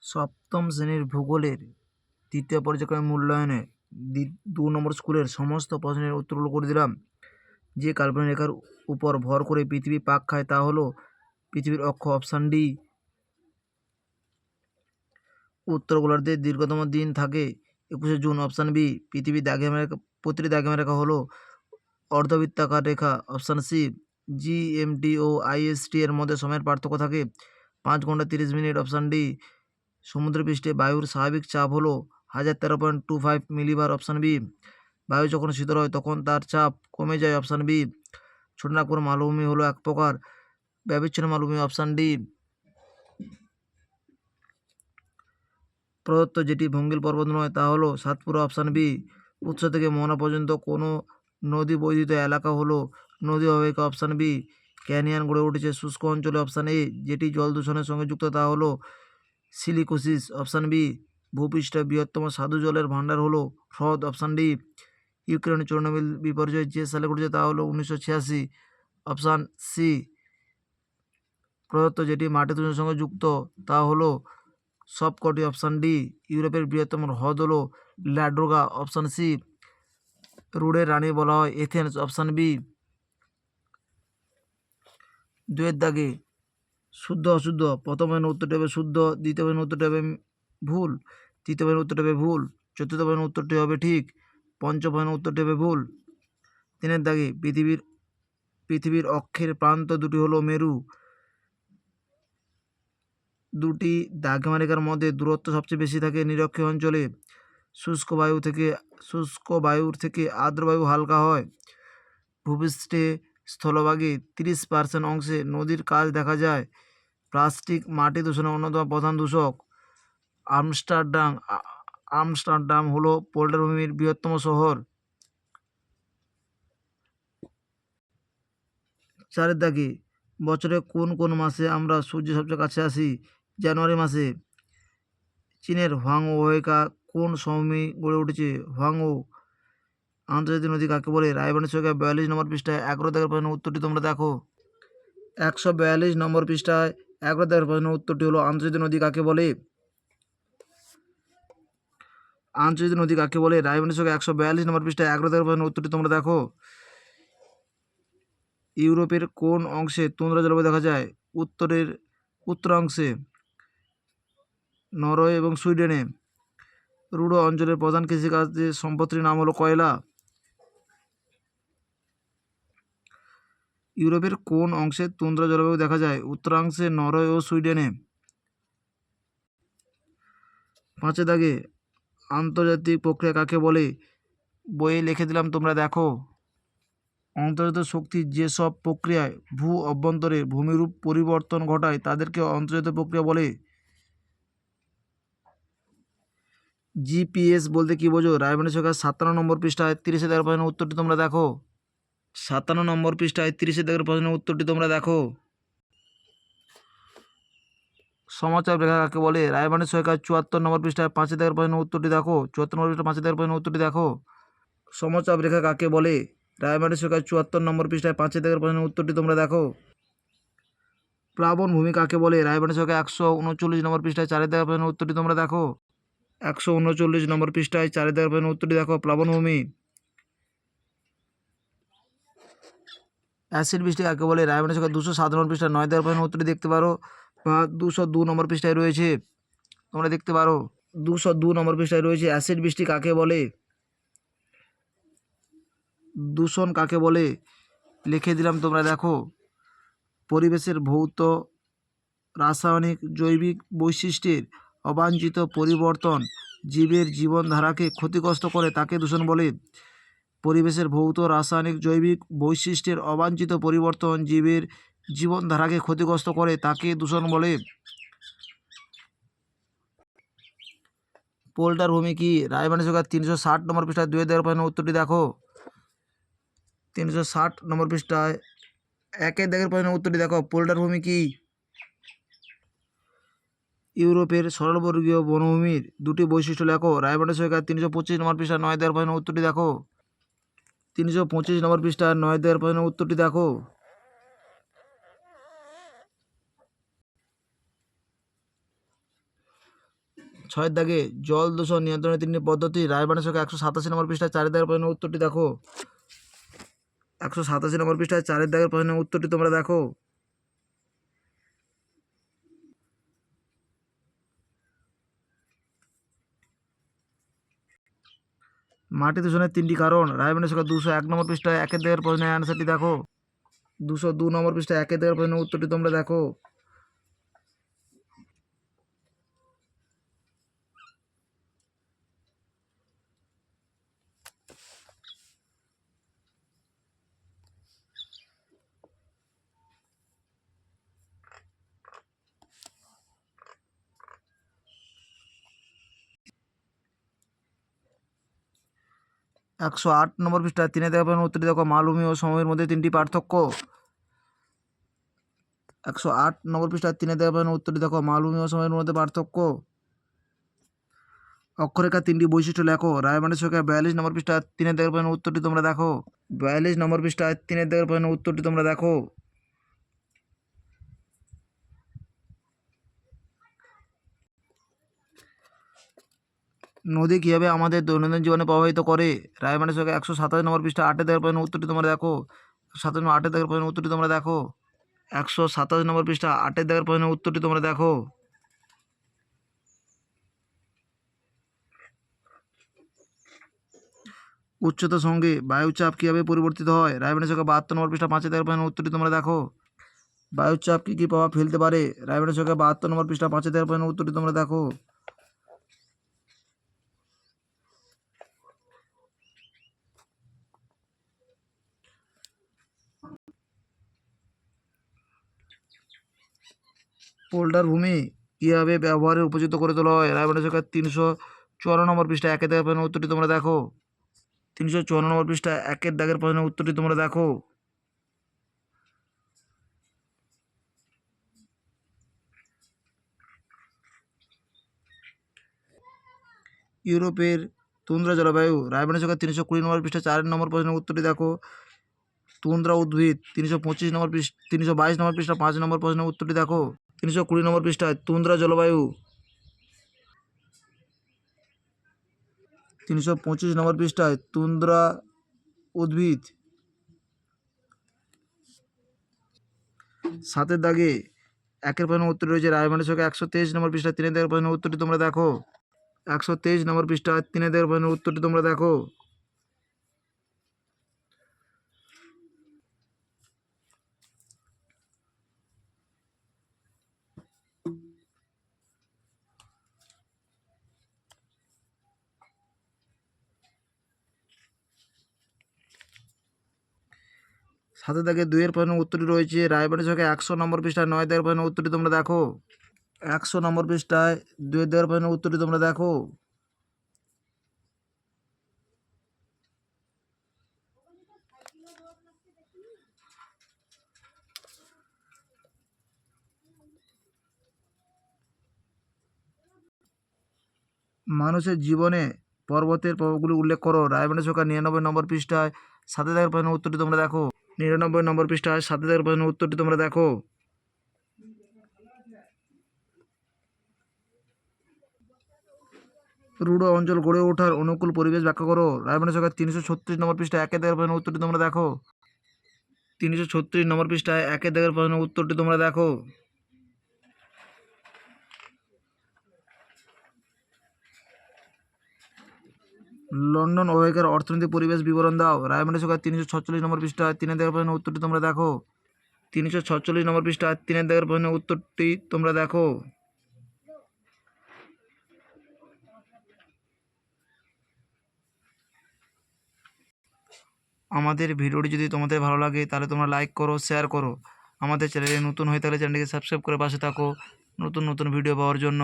সপ্তম শ্রেণীর ভূগোলের তৃতীয় পর্যায়ক্রমে মূল্যায়নে 2 নম্বর স্কুলের সমস্ত প্রশ্নের উত্তরগুলো করে দিলাম। যে কাল্পনিক রেখার উপর ভর করে পৃথিবী পাক খায় তা হলো পৃথিবীর অক্ষ। Option D. উত্তর গোলার্ধে দীর্ঘতম দিন থাকে 21শে জুন। Option B. পৃথিবীর প্রতিটি দ্রাঘিমা রেখা হলো অর্ধবৃত্তাকার রেখা। Option C. জিএমটি ও আইএসটি এর মধ্যে সময়ের পার্থক্য থাকে 5 ঘন্টা 30 মিনিট। Option D. সমুদ্রপৃষ্ঠে বায়ুর স্বাভাবিক চাপ হলো 1013.25 মিলিবার। Option B. বায়ু যখন শীতল হয় তখন তার চাপ কমে যায়। Option B. ছোটনাগপুর মালভূমি হলো এক প্রকার ব্যবচ্ছিন্ন মালভূমি। Option D. প্রদত্ত যেটি ভঙ্গিল পর্বত নয় তা হলো সাতপুরা। Option B. উৎস থেকে মোহনা পর্যন্ত কোনো নদী বৈধিত এলাকা হলো নদী অববাহিকা। Option B. ক্যানিয়ন গড়ে উঠেছে শুষ্ক অঞ্চলে। Option A. যেটি জল দূষণের সঙ্গে যুক্ত তা হলো সিলিকোসিস। Option B. ভূপৃষ্ঠে বৃহত্তম স্বাদু জলের ভাণ্ডার হলো হ্রদ। Option D. ইউক্রেনের চোরনোবিল বিপর্যয় যে সালে ঘটেছে তা হলো 1986। Option C. প্রদত্ত যেটি মাটি দূষণের সঙ্গে যুক্ত তা হলো সবকটি। Option D. ইউরোপের বৃহত্তম হ্রদ হলো ল্যাডোগা। Option C. রুডের রানী বলা হয় এথেন্স। Option B. দুয়ের দাগে শুদ্ধ অশুদ্ধ প্রথম বাহিনীর উত্তরটি হবে শুদ্ধ, দ্বিতীয় বাহিনীর উত্তরটি হবে ভুল, তৃতীয় বাহিনীর উত্তরটি হবে ভুল, চতুর্থ বাহিনীর উত্তরটি হবে ঠিক, পঞ্চম বাহিনীর উত্তরটি হবে ভুল। তিনের দাগে পৃথিবীর অক্ষের প্রান্ত দুটি হলো মেরু। দুটি দ্রাঘিমারেখার মধ্যে দূরত্ব সবচেয়ে বেশি থাকে নিরক্ষীয় অঞ্চলে। শুষ্ক বায়ুর থেকে আর্দ্র বায়ু হালকা হয়। ভূপৃষ্ঠে স্থলভাগে 30% অংশে নদীর কাজ দেখা যায়। প্লাস্টিক মাটি দূষণের অন্যতম প্রধান দূষক। আমস্টারডাম হলো পোল্যার ভূমির বৃহত্তম শহর। চারের দাগে বছরে কোন কোন মাসে আমরা সূর্যের সবচেয়ে কাছে আসি? জানুয়ারি মাসে। চীনের হুয়াংহো অববাহিকা কোন সমভূমি গড়ে উঠেছে? হুয়াংহো। আন্তর্জাতিক নদী কাকে বলে? রায়বানের সরকার 42 নম্বর পৃষ্ঠায় 11 দাগের প্রশ্নের উত্তরটি তোমরা দেখো। 142 নম্বর পৃষ্ঠায় 11 দাগের প্রশ্নের উত্তরটি হলো আন্তর্জাতিক নদী কাকে বলে? আন্তর্জাতিক নদী কাকে বলে? রায়বানের সরকার 142 নম্বর পৃষ্ঠায় 11 দাগের প্রশ্নের উত্তরটি তোমরা দেখো। ইউরোপের কোন অংশে তুন্দ্রা জলবায়ু দেখা যায়? উত্তরাংশে, নরওয়ে এবং সুইডেনে। রুড়ো অঞ্চলের প্রধান কৃষিকাজের সম্পত্তির নাম হলো কয়লা। ইউরোপের কোন অংশে তুন্দ্রা জলবায়ু দেখা যায়? উত্তরাংশে, নরওয়ে ও সুইডেনে। পাঁচের দাগে আন্তর্জাতিক প্রক্রিয়া কাকে বলে? বইয়ে লিখে দিলাম তোমরা দেখো। অন্তর্জাত শক্তির যেসব প্রক্রিয়ায় ভূ অভ্যন্তরে ভূমিরূপ পরিবর্তন ঘটায় তাদেরকে অন্তর্জাত প্রক্রিয়া বলে। জিপিএস বলতে কি বোঝো? রায়বানের সরকার 57 নম্বর পৃষ্ঠায় 30 দাগের প্রশ্নের উত্তরটি তোমরা দেখো। 57 নম্বর পৃষ্ঠায় 30 দাগের প্রশ্নের উত্তরটি তোমরা দেখো। সমাচার রেখা কাকে বলে? রায়বানের সরকার 74 নম্বর পৃষ্ঠায় 5 দাগের প্রশ্নের উত্তরটি দেখো। 74 নম্বর পৃষ্ঠায় 5 দাগের প্রশ্নের উত্তরটি দেখো। সমচাপ রেখা কাকে বলে? রায়বানের সরকার 74 নম্বর পৃষ্ঠায় 5 দাগের প্রশ্নের উত্তরটি তোমরা দেখো। প্লাবন ভূমি কাকে বলে? রায়বানের সরকার 139 নম্বর পৃষ্ঠায় 4 দাগের প্রশ্নের উত্তরটি তোমরা দেখো। 139 নম্বর পৃষ্ঠায় 4 দাগের প্রশ্নের উত্তরটি দেখো। প্লাবন ভূমি। অ্যাসিড বৃষ্টি কাকে বলে? রায়বানের সরকার 207 নম্বর পৃষ্ঠায় 9 দাগের প্রশ্নের উত্তরটি দেখতে পারো, বা 202 নম্বর পৃষ্ঠায় রয়েছে, তোমরা দেখতে পারো। 202 নম্বর পৃষ্ঠায় রয়েছে অ্যাসিড বৃষ্টি কাকে বলে। দূষণ কাকে বলে লিখে দিলাম তোমরা দেখো। পরিবেশের ভৌত রাসায়নিক জৈবিক বৈশিষ্ট্যের অবাঞ্ছিত পরিবর্তন জীবের জীবনধারাকে ক্ষতিগ্রস্ত করে তাকে দূষণ বলে। পরিবেশের ভৌত রাসায়নিক জৈবিক বৈশিষ্ট্যের অবাঞ্ছিত পরিবর্তন জীবের জীবনধারাকে ক্ষতিগ্রস্ত করে তাকে দূষণ বলে। পোল্টার ভূমি কি? রায়বানের সরকার 360 নম্বর পৃষ্ঠায় 2 দাগের প্রশ্নের উত্তরটি দেখো। 360 নম্বর পৃষ্ঠায় 1 দাগের প্রশ্নের উত্তরটি দেখো। পোল্টার ভূমি কি? ইউরোপের সরলবর্গীয় বনভূমির দুটি বৈশিষ্ট্য লেখো। রায়বানের সরকার 325 নম্বর পৃষ্ঠায় 9 দাগের প্রশ্নের উত্তরটি দেখো। 325 নম্বর পৃষ্ঠায় 9 দাগের প্রশ্নের উত্তরটি দেখো। ছয়ের দাগে জল দূষণ নিয়ন্ত্রণের 3টি পদ্ধতি, রায়বানের সঙ্গে 187 নম্বর পৃষ্ঠায় 4 দাগের প্রশ্নের উত্তরটি দেখো। 187 নম্বর পৃষ্ঠায় 4 দাগের প্রশ্নের উত্তরটি তোমরা দেখো। মাটি দূষণের 3টি কারণ, রায়বানের সঙ্গে 201 নম্বর পৃষ্ঠায় 1 দাগের প্রশ্নের অ্যান্সারটি দেখো। 202 নম্বর পৃষ্ঠায় 1 দাগের প্রশ্নের উত্তরটি তোমরা দেখো। একশো 8 নম্বর পৃষ্ঠায় 3 দাগের প্রশ্নের উত্তরটি দেখো। মালভূমি ও সমভূমির মধ্যে 3টি পার্থক্য। 108 নম্বর পৃষ্ঠায় 3 দাগের প্রশ্নের উত্তরটি দেখো। মালভূমি ও সমভূমির মধ্যে পার্থক্য। অক্ষরেখার 3টি বৈশিষ্ট্য লেখো। রায়বানের সঙ্গে 42 নম্বর পৃষ্ঠায় 3 দাগের প্রশ্নের উত্তরটি তোমরা দেখো। 42 নম্বর পৃষ্ঠায় 3 দাগের প্রশ্নের উত্তরটি তোমরা দেখো। নদী কীভাবে আমাদের দৈনন্দিন জীবনে প্রভাবিত করে, রায়বানের সঙ্গে 127 নম্বর পৃষ্ঠা 8 দাগের প্রশ্নের উত্তরটি তোমরা দেখো। 27 8 দাগের প্রশ্নের উত্তরটি তোমরা দেখো। 127 নম্বর পৃষ্ঠা 8 দাগের প্রশ্নের উত্তরটি তোমরা দেখো। উচ্চতার সঙ্গে বায়ুচাপ কীভাবে পরিবর্তিত হয়, রায়বানের সঙ্গে 72 নম্বর পৃষ্ঠা 5 দাগের প্রশ্নের উত্তরটি তোমরা দেখো। বায়ুচাপ কী কী প্রভাব ফেলতে পারে, রায়বানের সঙ্গে 72 নম্বর পৃষ্ঠা 5 দাগের প্রশ্নের উত্তরটি তোমরা দেখো। পোল্ডার ভূমি কীভাবে ব্যবহারের উপযুক্ত করে তোলা হয়, রায়বানের সঙ্গে 354 নম্বর পৃষ্ঠা 1 দাগের প্রশ্নের উত্তরটি তোমরা দেখো। 354 নম্বর পৃষ্ঠা 1 দাগের প্রশ্নের উত্তরটি তোমরা দেখো। ইউরোপের তুন্দ্রা জলবায়ু, রায়বানের সঙ্গে 320 নম্বর পৃষ্ঠা 4 নম্বর প্রশ্নের উত্তরটি দেখো। তুন্দ্রা উদ্ভিদ, 322 নম্বর পৃষ্ঠা 5 নম্বর প্রশ্নের উত্তরটি দেখো। 320 নম্বর পৃষ্ঠায় তুন্দ্রা জলবায়ু। 325 নম্বর পৃষ্ঠায় তুন্দ্রা উদ্ভিদ। 7 দাগে 1 প্রশ্নের উত্তর রয়েছে। রায়বানের সঙ্গে 123 নম্বর পৃষ্ঠায় 3 দাগের প্রশ্নের উত্তরটি তোমরা দেখো। 123 নম্বর পৃষ্ঠায় 3 দাগের প্রশ্নের উত্তরটি তোমরা দেখো। সাথে দাগে 2 প্রশ্নের উত্তরটি রয়েছে। রায়বানের সঙ্গে 100 নম্বর পৃষ্ঠায় 9 দাগের প্রশ্নের উত্তরটি তোমরা দেখো। 100 নম্বর পৃষ্ঠায় 2 দাগের প্রশ্নের উত্তরটি তোমরা দেখো। মানুষের জীবনে পর্বতের প্রভাবগুলি উল্লেখ করো। রায়বানের সঙ্গে 99 নম্বর পৃষ্ঠায় 7 দাগের প্রশ্নের উত্তরটি তোমরা দেখো। 99 নম্বর পৃষ্ঠায় 7 দাগের প্রশ্নের উত্তরটি তোমরা দেখো। রুড়ো অঞ্চল গড়ে ওঠার অনুকূল পরিবেশ ব্যাখ্যা করো। রায়বানের সঙ্গে 336 নম্বর পৃষ্ঠায় 1 দাগের প্রশ্নের উত্তরটি তোমরা দেখো। 336 নম্বর পৃষ্ঠায় 1 দাগের প্রশ্নের উত্তরটি তোমরা দেখো। লন্ডন ওয়েকের অর্থনৈতিক পরিবেশ বিবরণ দাও। রায়বানের সঙ্গে 346 নম্বর পৃষ্ঠায় 3 দাগের প্রশ্নের উত্তরটি তোমরা দেখো। 346 নম্বর পৃষ্ঠায় 3 দাগের প্রশ্নের উত্তরটি তোমরা দেখো। আমাদের ভিডিওটি যদি তোমাদের ভালো লাগে তাহলে তোমরা লাইক করো, শেয়ার করো। আমাদের চ্যানেলে নতুন হয়ে থাকলে চ্যানেলটিকে সাবস্ক্রাইব করে পাশে থাকো নতুন নতুন ভিডিও পাওয়ার জন্য।